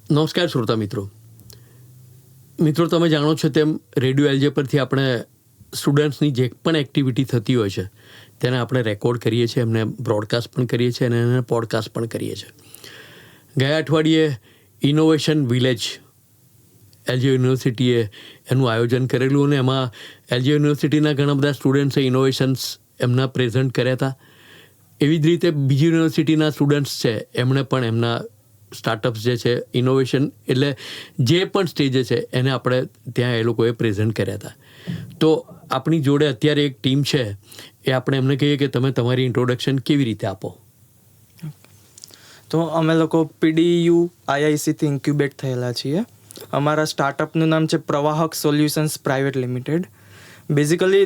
નમસ્કાર શ્રોતા મિત્રો, તમે જાણો છો તેમ રેડિયો એલજે પરથી આપણે સ્ટુડન્ટ્સની જે પણ એક્ટિવિટી થતી હોય છે તેને આપણે રેકોર્ડ કરીએ છીએ, એમને બ્રોડકાસ્ટ પણ કરીએ છીએ અને એને પોડકાસ્ટ પણ કરીએ છીએ. ગયા અઠવાડિયે ઇનોવેશન વિલેજ એલજે યુનિવર્સિટીએ એનું આયોજન કરેલું અને એમાં એલજે યુનિવર્સિટીના ઘણા બધા સ્ટુડન્ટ્સે ઇનોવેશન્સ એમના પ્રેઝન્ટ કર્યા હતા. એવી જ રીતે બીજી યુનિવર્સિટીના સ્ટુડન્ટ્સ છે એમણે પણ એમના સ્ટાર્ટઅપ્સ જે છે, ઇનોવેશન એટલે જે પણ સ્ટેજે છે એને આપણે ત્યાં એ લોકોએ પ્રેઝન્ટ કર્યા હતા. તો આપણી જોડે અત્યારે એક ટીમ છે, એ આપણે એમને કહીએ કે તમે તમારી ઇન્ટ્રોડક્શન કેવી રીતે આપો. તો અમે લોકો PDU IICથી ઇન્ક્યુબેટ થયેલા છીએ. અમારા સ્ટાર્ટઅપનું નામ છે પ્રવાહક સોલ્યુશન્સ પ્રાઇવેટ લિમિટેડ. બેઝિકલી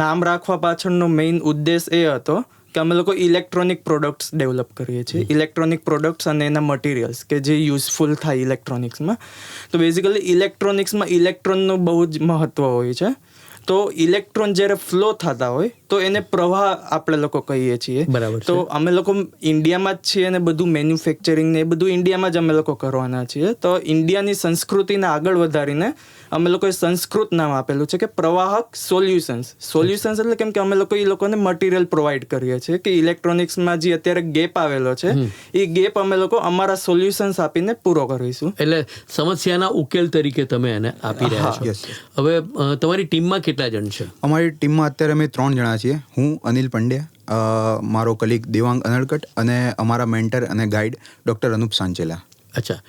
નામ રાખવા પાછળનો મેઇન ઉદ્દેશ એ હતો કે અમે લોકો ઇલેક્ટ્રોનિક પ્રોડક્ટ્સ ડેવલપ કરીએ છીએ, ઇલેક્ટ્રોનિક પ્રોડક્ટ્સ અને એના મટીરિયલ્સ કે જે યુઝફુલ થાય ઇલેક્ટ્રોનિક્સમાં. તો બેઝિકલી ઇલેક્ટ્રોનિક્સમાં ઇલેક્ટ્રોનનું બહુ જ મહત્ત્વ હોય છે. તો ઇલેક્ટ્રોન જ્યારે ફ્લો થતા હોય તો એને પ્રવાહ આપણે લોકો કહીએ છીએ. બરાબર. તો અમે લોકો ઇન્ડિયામાં જ છીએ અને બધું મેન્યુફેક્ચરિંગ ને એ બધું ઇન્ડિયામાં જ અમે લોકો કરવાના છીએ. તો ઇન્ડિયાની સંસ્કૃતિને આગળ વધારીને અમે લોકોએ સંસ્કૃત નામ આપેલું છે કે પ્રવાહક સોલ્યુશન્સ. સોલ્યુશન્સ એટલે કેમ કે અમે લોકો એ લોકોને મટીરિયલ પ્રોવાઈડ કરીએ છીએ કે ઇલેક્ટ્રોનિક્સમાં જે અત્યારે ગેપ આવેલો છે એ ગેપ અમે લોકો અમારા સોલ્યુશન્સ આપીને પૂરો કરીશું. એટલે સમસ્યાના ઉકેલ તરીકે તમે એને આપી રહ્યા છો. હવે તમારી ટીમમાં કેટલા જણ છે? અમારી ટીમમાં અત્યારે અમે 3 જણા છીએ. હું અનિલ પંડ્યા, મારો કલીગ દેવાંગ અનડકટ અને અમારા મેન્ટર અને ગાઈડ ડૉક્ટર અનુપ સાંચેલા. અચ્છા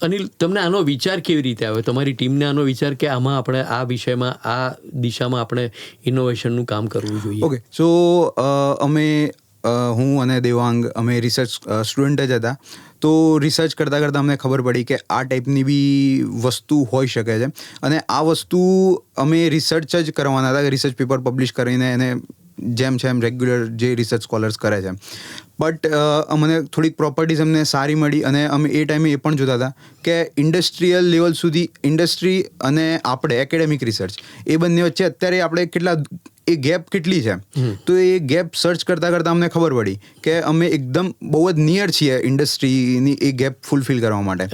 અનિલ, તમને આનો વિચાર કેવી રીતે આવ્યો? તમારી ટીમને આનો વિચાર કે આમાં આપણે આ વિષયમાં, આ દિશામાં આપણે ઇનોવેશનનું કામ કરવું જોઈએ? ઓકે, સો હું અને દેવાંગ અમે રિસર્ચ સ્ટુડન્ટ જ હતા. તો રિસર્ચ કરતાં કરતાં અમને ખબર પડી કે આ ટાઈપની બી વસ્તુ હોઈ શકે છે અને આ વસ્તુ અમે રિસર્ચ જ કરવાના હતા, રિસર્ચ પેપર પબ્લિશ કરીને એને જેમ છે એમ રેગ્યુલર જે રિસર્ચ સ્કોલર્સ કરે છે. બટ અમને થોડીક પ્રોપર્ટીઝ અમને સારી મળી અને અમે એ ટાઈમે એ પણ જોતા હતા કે ઇન્ડસ્ટ્રીયલ લેવલ સુધી ઇન્ડસ્ટ્રી અને આપણે એકેડેમિક રિસર્ચ એ બંને વચ્ચે અત્યારે આપણે એ ગેપ કેટલી છે. તો એ ગેપ સર્ચ કરતાં કરતાં અમને ખબર પડી કે અમે એકદમ બહુ જ નિયર છીએ ઇન્ડસ્ટ્રીની એ ગેપ ફૂલફિલ કરવા માટે.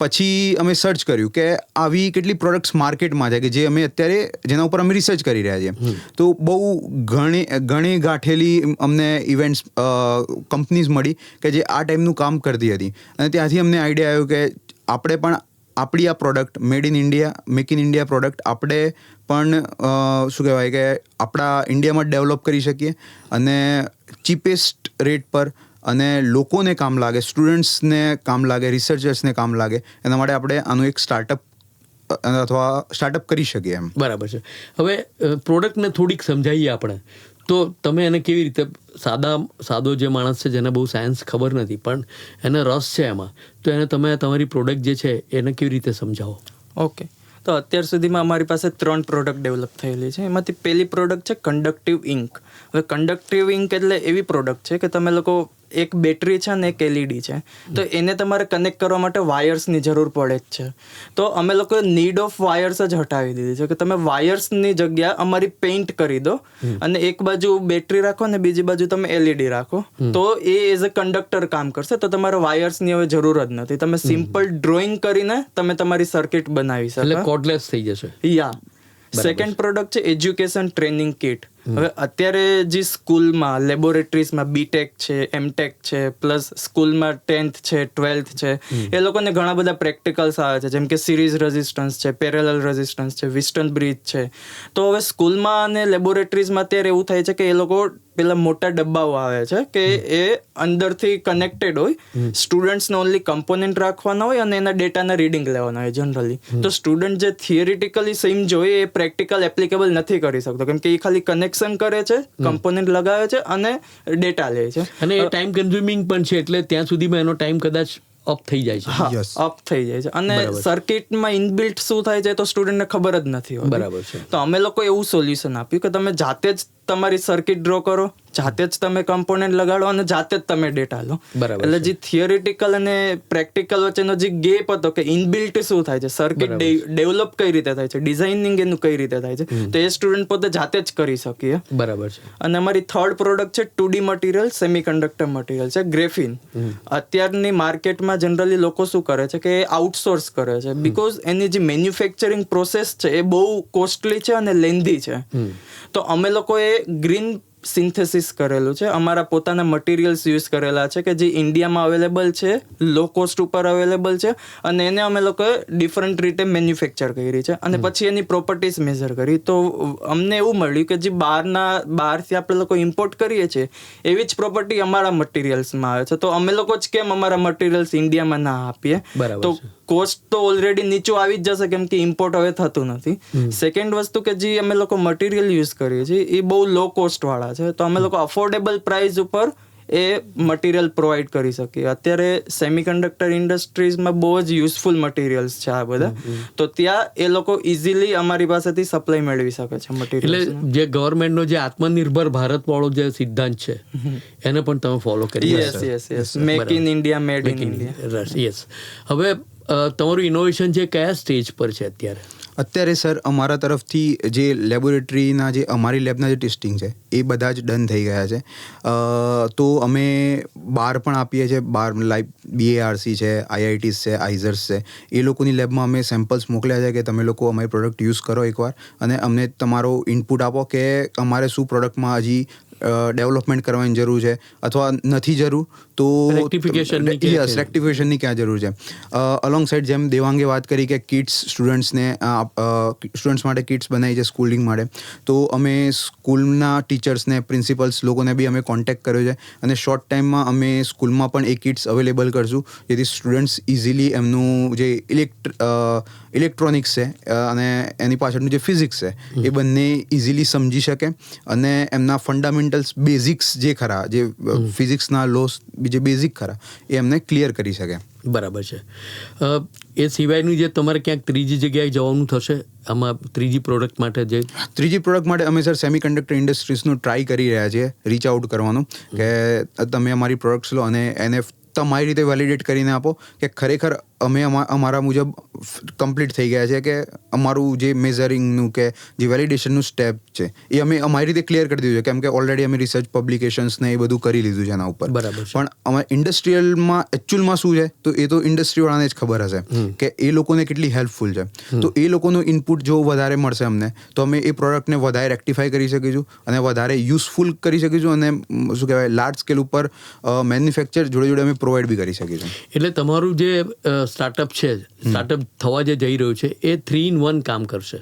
પછી અમે સર્ચ કર્યું કે આવી કેટલી પ્રોડક્ટ્સ માર્કેટમાં છે કે જે અમે અત્યારે જેના ઉપર અમે રિસર્ચ કરી રહ્યા છીએ. તો બહુ ઘણી ગાંઠેલી અમને ઇવેન્ટ્સ કંપનીઝ મળી કે જે આ ટાઈપનું કામ કરતી હતી અને ત્યાંથી અમને આઈડિયા આવ્યો કે આપણે પણ આપણી આ product made in India, make in India product આપણે પણ શું કહેવાય કે આપણા ઇન્ડિયામાં ડેવલપ કરી શકીએ અને ચીપેસ્ટ રેટ પર અને લોકોને કામ લાગે, સ્ટુડન્ટ્સને કામ લાગે, રિસર્ચર્સને કામ લાગે, એના માટે આપણે આનું એક સ્ટાર્ટઅપ કરી શકીએ એમ. બરાબર છે. હવે પ્રોડક્ટને થોડીક સમજાવીએ આપણે. તો તમે એને કેવી રીતે, સાદો જે માણસ છે જેને બહુ સાયન્સ ખબર નથી પણ એને રસ છે એમાં, તો એને તમે તમારી પ્રોડક્ટ જે છે એને કેવી રીતે સમજાવો? ઓકે, તો અત્યાર સુધીમાં અમારી પાસે 3 પ્રોડક્ટ ડેવલપ થયેલી છે. એમાંથી પહેલી પ્રોડક્ટ છે કંડક્ટિવ ઇન્ક. હવે કંડક્ટિવ ઇન્ક એટલે એવી પ્રોડક્ટ છે કે તમે લોકો, એક બેટરી છે અને એક LED છે, તો એને તમારે કનેક્ટ કરવા માટે વાયર્સની જરૂર પડે જ છે. તો અમે લોકો નીડ ઓફ વાયર્સ જ હટાવી દીધી છે કે તમે વાયર્સની જગ્યા અમારી પેઇન્ટ કરી દો અને એક બાજુ બેટરી રાખો અને બીજી બાજુ તમે LED રાખો, તો એ એઝ અ કંડક્ટર કામ કરશે. તો તમારે વાયર્સની હવે જરૂર જ નથી. તમે સિમ્પલ ડ્રોઈંગ કરીને તમે તમારી સર્કિટ બનાવી શકો, એટલે કોર્ડલેસ થઈ જશે. સેકન્ડ પ્રોડક્ટ છે એજ્યુકેશન ટ્રેનિંગ કિટ. હવે અત્યારે જે સ્કૂલમાં, લેબોરેટરીઝમાં BTech છે, MTech છે, પ્લસ સ્કૂલમાં 10th છે, 12th છે, એ લોકોને ઘણા બધા પ્રેક્ટિકલ્સ આવે છે, જેમ કે સિરીઝ રેઝિસ્ટન્સ છે, પેરેલલ રેઝિસ્ટન્સ છે, વિસ્ટન બ્રિજ છે. તો હવે સ્કૂલમાં અને લેબોરેટરીઝમાં અત્યારે એવું થાય છે કે એ લોકો પેલા મોટા ડબ્બાઓ આવે છે કે એ અંદરથી કનેક્ટેડ હોય, સ્ટુડન્ટ્સને ઓનલી કમ્પોનન્ટ રાખવાના હોય અને એના ડેટાના રીડિંગ લેવાના હોય જનરલી. તો સ્ટુડન્ટ જે થિયરિટિકલી સમજો હોય એ પ્રેક્ટિકલ એપ્લિકેબલ નથી કરી શકતો, કેમ કે એ ખાલી કનેક્શન કરે છે, કમ્પોનન્ટ લગાવે છે અને ડેટા લે છે. અને એ ટાઈમ કન્ઝ્યુમિંગ પણ છે, એટલે ત્યાં સુધીમાં એનો ટાઈમ કદાચ અપ થઈ જાય છે. અપ થઈ જાય છે અને સર્કિટમાં ઇનબિલ્ટ શું થાય છે તો સ્ટુડન્ટને ખબર જ નથી હોતી. બરાબર છે. તો અમે લોકો એવું સોલ્યુશન આપ્યું કે તમે જાતે જ તમારી સર્કિટ ડ્રો કરો, જાતે જ તમે કમ્પોનન્ટ લગાડો અને જાતે જ તમે ડેટા લો. બરાબર એટલે જે થિયરિટિકલ અને પ્રેક્ટિકલ વચ્ચેનો જે ગેપ હતો કે ઇનબિલ્ટ શું થાય છે, સર્કિટ ડેવલપ કઈ રીતે થાય છે, ડિઝાઇનિંગ એનું કઈ રીતે થાય છે, તો એ સ્ટુડન્ટ પોતે જાતે જ કરી શકીએ. બરાબર છે. અને અમારી થર્ડ પ્રોડક્ટ છે 2D મટીરિયલ, સેમિકન્ડક્ટર મટીરિયલ છે, ગ્રેફિન. અત્યારની માર્કેટમાં જનરલી લોકો શું કરે છે કે આઉટસોર્સ કરે છે, બીકોઝ એની જે મેન્યુફેક્ચરિંગ પ્રોસેસ છે એ બહુ કોસ્ટલી છે અને લેન્ધી છે. તો અમે લોકોએ ગ્રીન સિન્થેસિસ કરેલું છે, અમારા પોતાના મટીરિયલ્સ યુઝ કરેલા છે કે જે ઇન્ડિયામાં અવેલેબલ છે, લો કોસ્ટ ઉપર અવેલેબલ છે, અને એને અમે લોકોએ ડિફરન્ટ રીતે મેન્યુફેક્ચર કરી છે અને પછી એની પ્રોપર્ટીઝ મેઝર કરી. તો અમને એવું મળ્યું કે જે બહારથી આપણે લોકો ઇમ્પોર્ટ કરીએ છીએ એવી જ પ્રોપર્ટી અમારા મટીરિયલ્સમાં આવે છે. તો અમે લોકો જ કેમ અમારા મટીરિયલ્સ ઇન્ડિયામાં ના આપીએ? તો કોસ્ટ તો ઓલરેડી નીચું આવી જ જશે કેમ કે ઇમ્પોર્ટ હવે થતું નથી. સેકન્ડ વસ્તુ કે જે અમે લોકો મટીરિયલ યુઝ કરીએ છીએ એ બહુ લો કોસ્ટ વાળા છે, તો અમે લોકો અફોર્ડેબલ પ્રાઇસ ઉપર એ મટીરિયલ પ્રોવાઈડ કરી શકીએ. અત્યારે સેમિકન્ડક્ટર ઇન્ડસ્ટ્રીઝમાં બહુ જ યુઝફુલ મટીરિયલ્સ છે આ બધા, તો ત્યાં એ લોકો ઇઝીલી અમારી પાસેથી સપ્લાય મેળવી શકે છે મટીરિયલ. એટલે જે ગવર્મેન્ટનો જે આત્મનિર્ભર ભારત વાળો જે સિદ્ધાંત છે એને પણ તમે ફોલો કરી. Yes, make in India, made in India. Yes. હવે તમારું ઇનોવેશન છે કયા સ્ટેજ પર છે અત્યારે? અત્યારે સર અમારા તરફથી જે લેબોરેટરીના જે અમારી લેબના જે ટેસ્ટિંગ છે એ બધા જ ડન થઈ ગયા છે. તો અમે બહાર પણ આપીએ છીએ, બહાર લાઈક BARC છે, IITs છે, આઈઝર્સ છે, એ લોકોની લેબમાં અમે સેમ્પલ્સ મોકલ્યા છે કે તમે લોકો અમારી પ્રોડક્ટ યુઝ કરો એકવાર અને અમને તમારો ઇનપુટ આપો કે અમારે શું પ્રોડક્ટમાં હજી ડેવલપમેન્ટ કરવાની જરૂર છે અથવા નથી જરૂર, તો રેક્ટિફિકેશનની ક્યાં જરૂર છે. અલોંગ સાઈડ જેમ દેવાંગે વાત કરી કે કિટ્સ સ્ટુડન્ટ્સ માટે કિટ્સ બનાવી છે સ્કૂલિંગ માટે, તો અમે સ્કૂલના ટીચર્સને, પ્રિન્સિપલ્સ લોકોને બી અમે કોન્ટેક્ટ કર્યો છે અને શોર્ટ ટાઈમમાં અમે સ્કૂલમાં પણ એ કિટ્સ અવેલેબલ કરશું જેથી સ્ટુડન્ટ્સ ઇઝીલી એમનું જે ઇલેક્ટ્રોનિક્સ છે અને એની પાછળનું જે ફિઝિક્સ છે એ બંને ઇઝીલી સમજી શકે અને એમના ફંડામેન્ટલ્સ બેઝિક્સ જે ખરા, જે ફિઝિક્સના લોસ જે બેઝિક ખરા એ એમને ક્લિયર કરી શકે. બરાબર છે. એ સિવાયનું જે તમારે ક્યાંક ત્રીજી જગ્યાએ જવાનું થશે આમાં ત્રીજી પ્રોડક્ટ માટે? જે ત્રીજી પ્રોડક્ટ માટે અમે સર સેમિકન્ડક્ટર ઇન્ડસ્ટ્રીઝનું ટ્રાય કરી રહ્યા છીએ, રીચ આઉટ કરવાનું કે તમે અમારી પ્રોડક્ટ્સ લો અને એને તમારી રીતે વેલિડેટ કરીને આપો કે ખરેખર અમે અમારા મુજબ કમ્પ્લીટ થઈ ગયા છે કે અમારું જે મેઝરિંગનું કે જે વેલિડેશનનું સ્ટેપ છે એ અમે અમારી રીતે ક્લિયર કરી દીધું છે કેમ કે ઓલરેડી અમે રિસર્ચ પબ્લિકેશન્સ ને એ બધું કરી લીધું છે એના ઉપર. બરાબર. પણ અમે ઇન્ડસ્ટ્રીયલમાં એકચ્યુઅલમાં શું છે તો એ તો ઇન્ડસ્ટ્રીવાળાને જ ખબર હશે કે એ લોકોને કેટલી હેલ્પફુલ છે. તો એ લોકોનું ઇનપુટ જો વધારે મળશે અમને તો અમે એ પ્રોડક્ટને વધારે રેક્ટિફાઈ કરી શકીશું અને વધારે યુઝફુલ કરી શકીશું અને શું કહેવાય લાર્જ સ્કેલ ઉપર મેન્યુફેક્ચર જોડે અમે પ્રોવાઈડ બી કરી શકીશું. એટલે તમારું જે સ્ટાર્ટઅપ છે, સ્ટાર્ટઅપ થવા જે જઈ રહ્યું છે એ 3-in-1 કામ કરશે?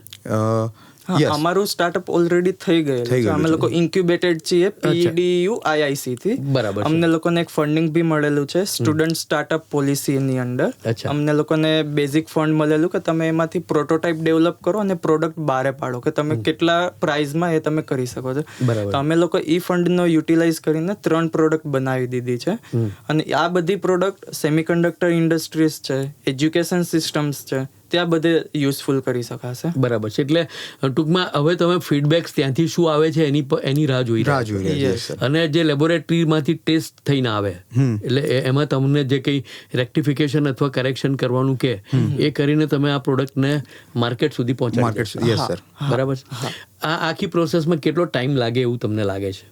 અમારું સ્ટાર્ટઅપ ઓલરેડી થઈ ગયેલું છે. અમે લોકો ઇન્ક્યુબેટેડ છીએ PEDU IIC થી. બરાબર. અમને લોકોને એક ફંડિંગ બી મળેલું છે સ્ટુડન્ટ સ્ટાર્ટઅપ પોલિસીની અંડર. અમને લોકોને બેઝિક ફંડ મળેલું કે તમે એમાંથી પ્રોટોટાઇપ ડેવલપ કરો અને પ્રોડક્ટ બહાર પાડો કે તમે કેટલા પ્રાઇઝમાં એ તમે કરી શકો છો. તો અમે લોકો ઈ ફંડનો યુટિલાઇઝ કરીને 3 પ્રોડક્ટ બનાવી દીધી છે અને આ બધી પ્રોડક્ટ સેમિકન્ડક્ટર ઇન્ડસ્ટ્રીઝ છે, એજ્યુકેશન સિસ્ટમ્સ છે, ત્યાં બધે યુઝફુલ કરી શકાશે. બરાબર છે. એટલે ટૂંકમાં હવે તમે ફીડબેક્સ ત્યાંથી શું આવે છે એની રાહ જોઈ રહ્યા છો અને જે લેબોરેટરીમાંથી ટેસ્ટ થઈને આવે એટલે એમાં તમને જે કંઈ રેક્ટિફિકેશન અથવા કરેક્શન કરવાનું કે એ કરીને તમે આ પ્રોડક્ટને માર્કેટ સુધી પહોંચાડો. Yes sir. બરાબર છે. આ આખી પ્રોસેસમાં કેટલો ટાઈમ લાગે એવું તમને લાગે છે?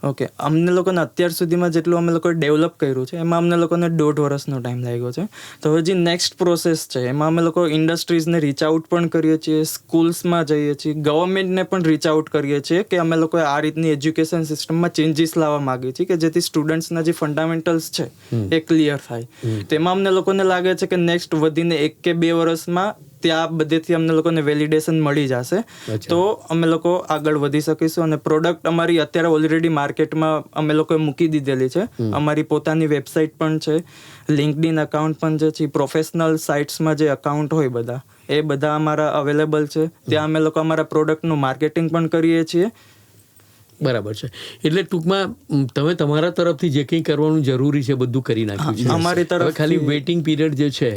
ઓકે, અમને લોકોને અત્યાર સુધીમાં જેટલું અમે લોકોએ ડેવલપ કર્યું છે એમાં અમને લોકોને 1.5 વર્ષનો ટાઈમ લાગ્યો છે. તો હવે જે નેક્સ્ટ પ્રોસેસ છે એમાં અમે લોકો ઇન્ડસ્ટ્રીઝને રીચ આઉટ પણ કરીએ છીએ, સ્કૂલ્સમાં જઈએ છીએ, ગવર્મેન્ટને પણ રીચ આઉટ કરીએ છીએ કે અમે લોકોએ આ રીતની એજ્યુકેશન સિસ્ટમમાં ચેન્જીસ લાવવા માંગીએ છીએ કે જેથી સ્ટુડન્ટ્સના જે ફંડામેન્ટલ્સ છે એ ક્લિયર થાય. તેમાં અમને લોકોને લાગે છે કે નેક્સ્ટ વધીને 1 કે 2 વર્ષમાં ત્યાં બધેથી અમને લોકોને વેલિડેશન મળી જશે તો અમે લોકો આગળ વધી શકીશું અને પ્રોડક્ટ અમારી અત્યારે ઓલરેડી માર્કેટમાં અમે લોકોએ મૂકી દીધેલી છે. અમારી પોતાની વેબસાઇટ પણ છે, લિંક્ડઇન અકાઉન્ટ પણ છે, પ્રોફેશનલ સાઇટ્સમાં જે અકાઉન્ટ હોય બધા એ બધા અમારા અવેલેબલ છે. ત્યાં અમે લોકો અમારા પ્રોડક્ટનું માર્કેટિંગ પણ કરીએ છીએ. બરાબર છે. એટલે ટૂંકમાં તમે તમારા તરફથી જે કંઈ કરવાનું જરૂરી છે બધું કરી નાખ્યું છે. અમારી તરફ ખાલી વેઇટિંગ પીરિયડ જે છે,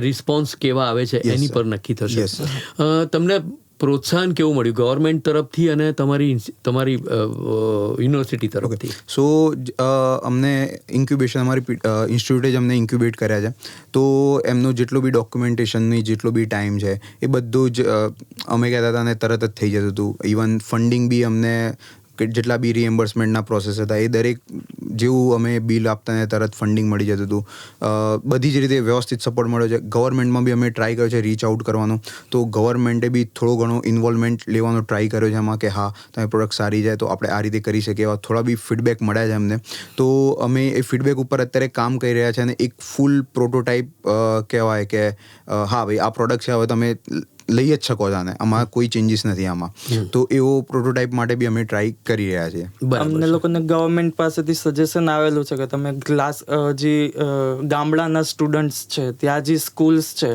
રિસ્પોન્સ કેવા આવે છે એની પર નક્કી થશે. તમને પ્રોત્સાહન કેવું મળ્યું ગવર્મેન્ટ તરફથી અને તમારી યુનિવર્સિટી તરફથી? સો અમને ઇન્ક્યુબેશન અમારી ઇન્સ્ટિટ્યૂટે જ અમને ઇન્ક્યુબેટ કર્યા છે. તો એમનો જેટલો બી ડોક્યુમેન્ટેશનની જેટલો બી ટાઈમ છે એ બધું જ અમે કહેતા હતા અને તરત જ થઈ જતું હતું. ઇવન ફંડિંગ બી અમને જેટલા બી રિએમ્બર્સમેન્ટના પ્રોસેસ હતા એ દરેક જેવું અમે બિલ આપતા ને તરત ફંડિંગ મળી જતું હતું. બધી જ રીતે વ્યવસ્થિત સપોર્ટ મળ્યો છે. ગવર્મેન્ટમાં બી અમે ટ્રાય કર્યો છે રીચ આઉટ કરવાનો, તો ગવર્મેન્ટે બી થોડો ઘણો ઇન્વોલ્વમેન્ટ લેવાનો ટ્રાય કર્યો છે એમાં કે હા તમે પ્રોડક્ટ સારી જાય તો આપણે આ રીતે કરી શકીએ. એવા થોડા બી ફીડબેક મળ્યા છે અમને. તો અમે એ ફીડબેક ઉપર અત્યારે કામ કરી રહ્યા છે અને એક ફૂલ પ્રોટોટાઇપ કહેવાય કે હા ભાઈ આ પ્રોડક્ટ છે હવે તમે લઈ જ શકો છો આને, આમાં કોઈ ચેન્જીસ નથી આમાં. તો એવો પ્રોટોટાઇપ માટે બી અમે ટ્રાય કરી રહ્યા છીએ. અમને લોકોને ગવર્મેન્ટ પાસેથી સજેશન આવેલું છે કે તમે જે ગામડાના સ્ટુડન્ટ્સ છે ત્યાં જે સ્કૂલ્સ છે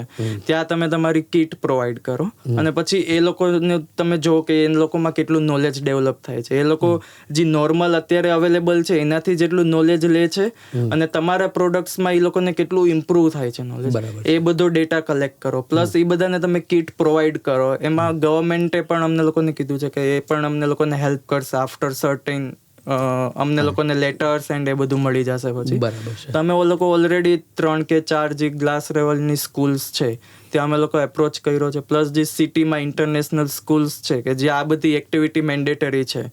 ત્યાં તમે તમારી કિટ પ્રોવાઈડ કરો અને પછી એ લોકોને તમે જો કે એ લોકોમાં કેટલું નોલેજ ડેવલપ થાય છે. એ લોકો જે નોર્મલ અત્યારે અવેલેબલ છે એનાથી જેટલું નોલેજ લે છે અને તમારા પ્રોડક્ટ્સમાં એ લોકોને કેટલું ઇમ્પ્રૂવ થાય છે નોલેજ, એ બધો ડેટા કલેક્ટ કરો. પ્લસ એ બધાને તમે કિટ પ્રોવાઈડ કરો. એમાં ગવર્મેન્ટે પણ અમને લોકોને કીધું છે કે એ પણ અમને લોકોને હેલ્પ કરશે આફ્ટર સર્ટેન અમને લોકોને લેટર્સ એન્ડ એ બધું મળી જશે. પછી તમે ઓ લોકો ઓલરેડી 3 કે 4 જે ગ્લાસ લેવલની સ્કૂલ્સ છે ત્યાં અમે લોકો એપ્રોચ કર્યો છે. પ્લસ જે સિટીમાં ઇન્ટરનેશનલ સ્કૂલ્સ છે કે જે આ બધી એક્ટિવિટી મેન્ડેટરી છે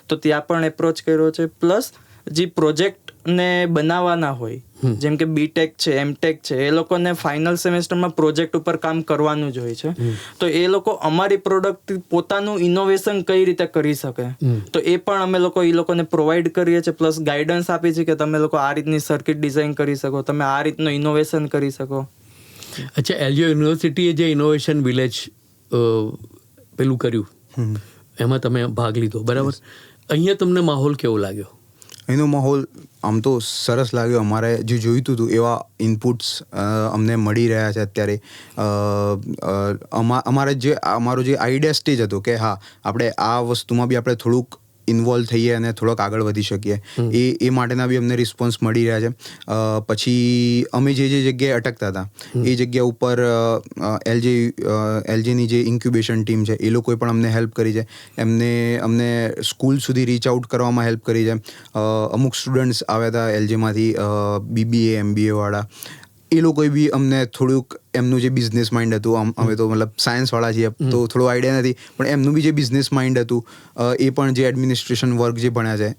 તો ત્યાં પણ એપ્રોચ કર્યો છે. પ્લસ જે પ્રોજેક્ટ ને બનાવવાના હોય જેમ કે બીટેક છે, એમટેક છે, એ લોકોને ફાઇનલ સેમેસ્ટરમાં પ્રોજેક્ટ ઉપર કામ કરવાનું જ હોય છે. તો એ લોકો અમારી પ્રોડક્ટ પોતાનું ઇનોવેશન કઈ રીતે કરી શકે તો એ પણ અમે લોકો એ લોકોને પ્રોવાઈડ કરીએ છીએ. પ્લસ ગાઈડન્સ આપીએ છીએ કે તમે લોકો આ રીતની સર્કિટ ડિઝાઇન કરી શકો, તમે આ રીતનું ઇનોવેશન કરી શકો. અચ્છા, એલજી યુનિવર્સિટીએ જે ઇનોવેશન વિલેજ પેલું કર્યું એમાં તમે ભાગ લીધો, બરાબર. અહીંયા તમને માહોલ કેવો લાગ્યો? એનો માહોલ આમ તો સરસ લાગ્યો. અમારે જે જોઈતું હતું એવા ઇનપુટ્સ અમને મળી રહ્યા છે અત્યારે. અમારો જે આઈડિયા સ્ટેજ હતો કે હા આપણે આ વસ્તુમાં બી આપણે થોડુંક ઇન્વોલ્વ થઈએ અને થોડોક આગળ વધી શકીએ એ માટેના બી અમને રિસ્પોન્સ મળી રહ્યા છે. પછી અમે જે જગ્યાએ અટકતા હતા એ જગ્યા ઉપર એલજીની જે ઇન્ક્યુબેશન ટીમ છે એ લોકોએ પણ અમને હેલ્પ કરી છે. અમને સ્કૂલ સુધી રીચ આઉટ કરવામાં હેલ્પ કરી છે. અમુક સ્ટુડન્ટ્સ આવ્યા હતા એલજીમાંથી બીબીએ એમબીએ વાળા, એ લોકોએ બી અમને થોડુંક એમનું જે બિઝનેસ માઇન્ડ હતું, અમે તો મતલબ સાયન્સવાળા છીએ તો થોડો આઈડિયા નથી, પણ એમનું બી જે બિઝનેસ માઇન્ડ હતું એ પણ જે એડમિનિસ્ટ્રેશન વર્ક જે ભણ્યા છે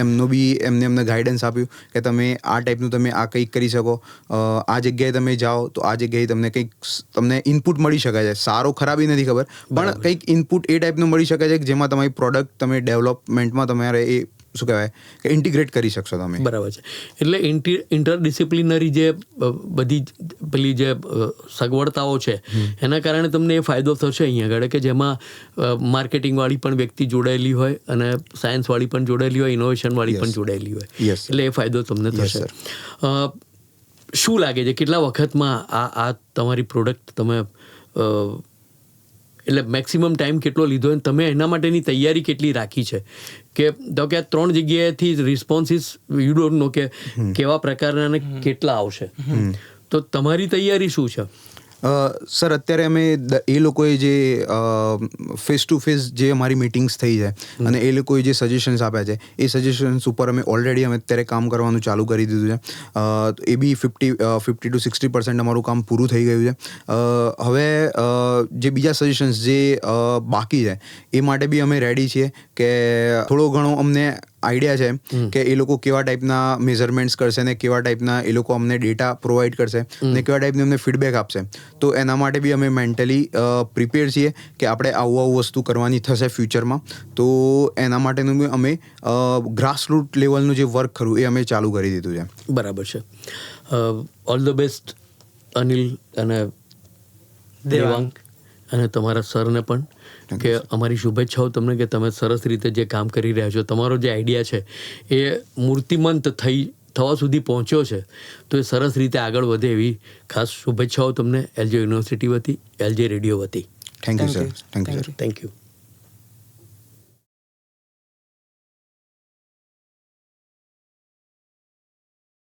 એમનું બી એમને ગાઈડન્સ આપ્યું કે તમે આ ટાઈપનું તમે આ કંઈક કરી શકો, આ જગ્યાએ તમે જાઓ તો આ જગ્યાએ તમને ઇનપુટ મળી શકે છે. સારો ખરાબી નથી ખબર, પણ કંઈક ઇનપુટ એ ટાઈપનું મળી શકે છે કે જેમાં તમારી પ્રોડક્ટ તમે ડેવલપમેન્ટમાં તમારે એ શું કહેવાય કે ઇન્ટિગ્રેટ કરી શકશો તમે. બરાબર છે. એટલે ઇન્ટરડિસિપ્લિનરી જે બધી પેલી જે સગવડતાઓ છે એના કારણે તમને એ ફાયદો થશે અહીંયા આગળ કે જેમાં માર્કેટિંગવાળી પણ વ્યક્તિ જોડાયેલી હોય અને સાયન્સવાળી પણ જોડાયેલી હોય, ઇનોવેશનવાળી પણ જોડાયેલી હોય, એટલે એ ફાયદો તમને થશે. શું લાગે છે કેટલા વખતમાં આ તમારી પ્રોડક્ટ તમે એટલે મેક્સિમમ ટાઈમ કેટલો લીધો અને તમે એના માટેની તૈયારી કેટલી રાખી છે કે તો કે 3 જગ્યાએથી રિસ્પોન્સીસ યુ ડોન્ટ નો કે કેવા પ્રકારના અને કેટલા આવશે, તો તમારી તૈયારી શું છે? સર અત્યારે અમે એ લોકોએ જે ફેસ ટુ ફેસ જે અમારી મિટિંગ્સ થઈ છે અને એ લોકોએ જે સજેશન્સ આપ્યા છે એ સજેશન્સ ઉપર અમે અત્યારે કામ કરવાનું ચાલુ કરી દીધું છે. એ બી 50 to 60% અમારું કામ પૂરું થઈ ગયું છે. હવે જે બીજા સજેશન્સ જે બાકી છે એ માટે બી અમે રેડી છીએ કે થોડો ઘણો અમને આઈડિયા છે કે એ લોકો કેવા ટાઈપના મેઝરમેન્ટ્સ કરશે ને કેવા ટાઈપના એ લોકો અમને ડેટા પ્રોવાઈડ કરશે ને કેવા ટાઈપની અમને ફીડબેક આપશે. તો એના માટે બી અમે મેન્ટલી પ્રિપેર છીએ કે આપણે આવું વસ્તુ કરવાની થશે ફ્યુચરમાં. તો એના માટેનું બી અમે ગ્રાસરૂટ લેવલનું જે વર્ક ખરું એ અમે ચાલુ કરી દીધું છે. બરાબર છે. ઓલ ધ બેસ્ટ અનિલ અને દેવાંગ અને તમારા સરને પણ કે અમારી શુભેચ્છાઓ તમને કે તમે સરસ રીતે જે કામ કરી રહ્યા છો, તમારો જે આઈડિયા છે એ મૂર્તિમંત થવા સુધી પહોંચ્યો છે તો એ સરસ રીતે આગળ વધે એવી ખાસ શુભેચ્છાઓ તમને એલજી યુનિવર્સિટી વતી, એલજી રેડિયો વતી. Thank you sir. Thank you.